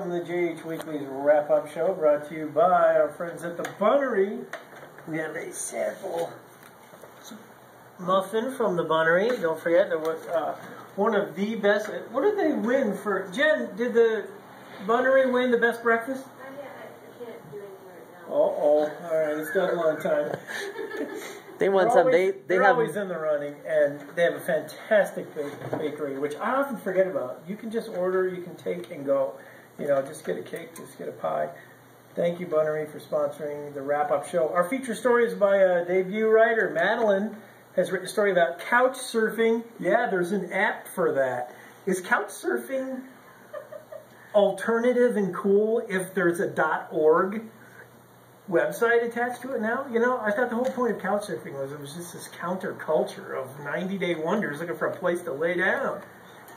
welcome to JH Weekly's wrap-up show, brought to you by our friends at the Bunnery. We have a sample muffin from the Bunnery. Don't forget, there was one of the best. What did they win for? Jen, did the Bunnery win the best breakfast? I can't do anything right now. All right, it's deadline time. They won some. They're always in the running, and they have a fantastic bakery, which I often forget about. You can just order, you can take and go. You know, just get a cake, just get a pie. Thank you, Bunnery, for sponsoring the wrap-up show. Our feature story is by a debut writer, Madeline, has written a story about couch surfing. Yeah, there's an app for that. Is couch surfing alternative and cool if there's a .org website attached to it now? You know, I thought the whole point of couch surfing was it was just this counterculture of 90-day wonders looking for a place to lay down.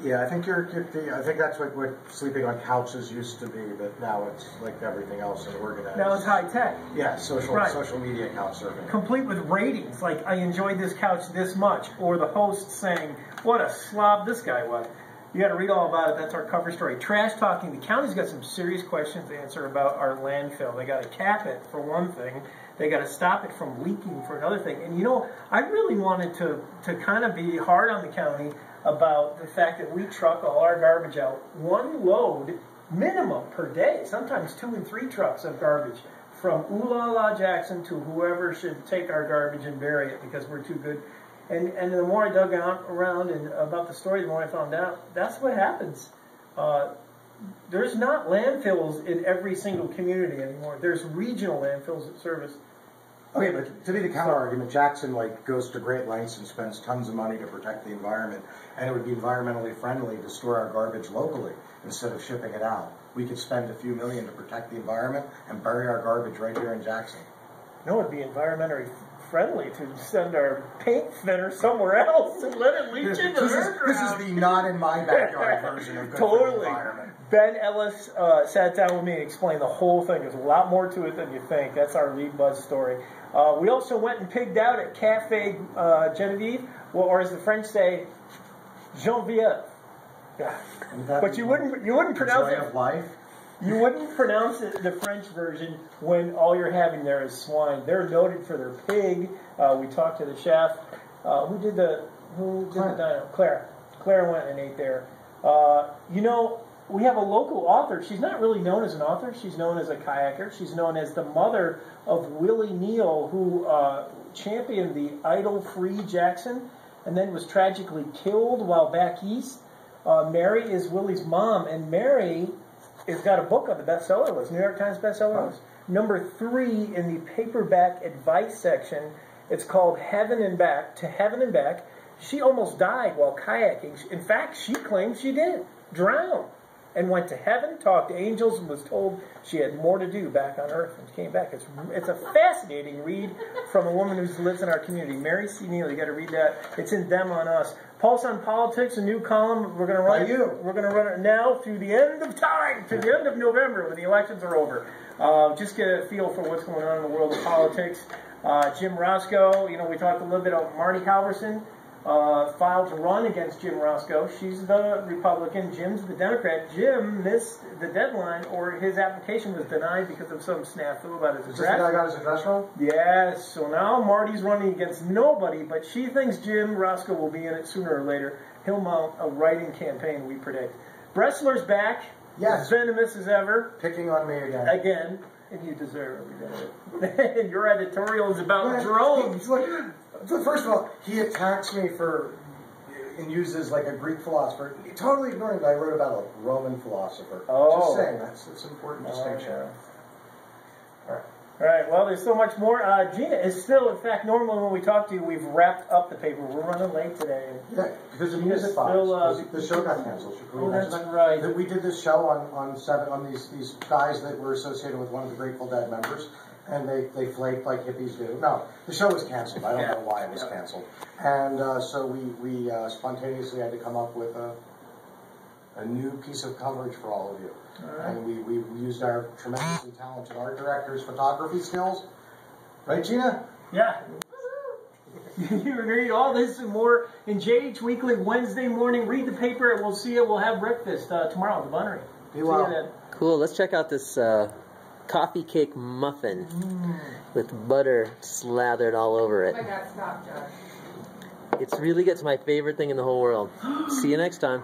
Yeah, I think I think that's what sleeping on couches used to be, but now it's like everything else and organized. Now it's high tech. Yeah, social media couch surfing. Complete with ratings, like I enjoyed this couch this much, or the host saying, what a slob this guy was. You got to read all about it. That's our cover story. Trash talking. The county's got some serious questions to answer about our landfill. They got to cap it for one thing. They got to stop it from leaking for another thing. And you know, I really wanted to kind of be hard on the county about the fact that we truck all our garbage out. One load minimum per day, sometimes 2 and 3 trucks of garbage from Ooh La La Jackson to whoever should take our garbage and bury it because we're too good. And the more I dug around and about the story, the more I found out that's what happens. There's not landfills in every single community anymore. There's regional landfills that service. Okay, but to be the counter argument, Jackson goes to great lengths and spends tons of money to protect the environment, and it would be environmentally friendly to store our garbage locally instead of shipping it out. We could spend a few million to protect the environment and bury our garbage right here in Jackson. No, it'd be environmentally friendly to send our paint thinner somewhere else and let it leach into the earth. This is the not in my backyard version of good for the environment. Ben Ellis sat down with me and explained the whole thing. There's a lot more to it than you think. That's our lead buzz story. We also went and pigged out at Cafe Genevieve, or as the French say, Genevieve. Yeah. But you wouldn't pronounce it. Of life. You wouldn't pronounce it the French version when all you're having there is swine. They're noted for their pig. We talked to the chef. Who did the dino? Claire. Claire went and ate there. You know, we have a local author. She's not really known as an author. She's known as a kayaker. She's known as the mother of Willie Neal, who championed the idol-free Jackson and then was tragically killed while back east. Mary is Willie's mom, and Mary has got a book on the bestseller list, New York Times bestseller list. Number 3 in the paperback advice section. It's called Heaven and Back, To Heaven and Back. She almost died while kayaking. In fact, she claims she did. Drowned. And went to heaven, talked to angels, and was told she had more to do back on earth when she came back. It's a fascinating read from a woman who lives in our community. Mary C. Neal, you got to read that. It's in Them on Us. Pulse on Politics, a new column. We're going to run it. We're going to run it now through the end of time, to the end of November when the elections are over. Just get a feel for what's going on in the world of politics. Jim Roscoe, you know, we talked a little bit about Marty Halverson. Filed to run against Jim Roscoe. She's the Republican. Jim's the Democrat. Jim missed the deadline, or his application was denied because of some snafu about his address. Is this the guy got his address wrong? Yes. So now Marty's running against nobody, but she thinks Jim Roscoe will be in it sooner or later. He'll mount a writing campaign, we predict. Bressler's back. Yes. Venomous as ever. Picking on me again. Again. And you deserve it. And your editorial is about drones. First of all, he attacks me and uses like a Greek philosopher, totally ignoring that I wrote about a Roman philosopher. Oh. Just saying, that's an important distinction. Yeah. All right, well, there's so much more. Gina is still, in fact, normally when we talk to you, we've wrapped up the paper. We're running late today. Yeah, because of music box. The show got canceled. Oh, that's right. We did this show on these guys that were associated with one of the Grateful Dead members, and they flaked like hippies do. No, the show was canceled. I don't know why it was canceled. And so we spontaneously had to come up with a new piece of coverage for all of you. Right. And we used our tremendously talented art director's photography skills. Right, Gina? Yeah. You can read all this and more in JH Weekly Wednesday morning. Read the paper and we'll see you. We'll have breakfast tomorrow at the Bunnery. Be well. Cool. Let's check out this coffee cake muffin with butter slathered all over it. Oh my God, stop, Josh. It's really good. It's my favorite thing in the whole world. See you next time.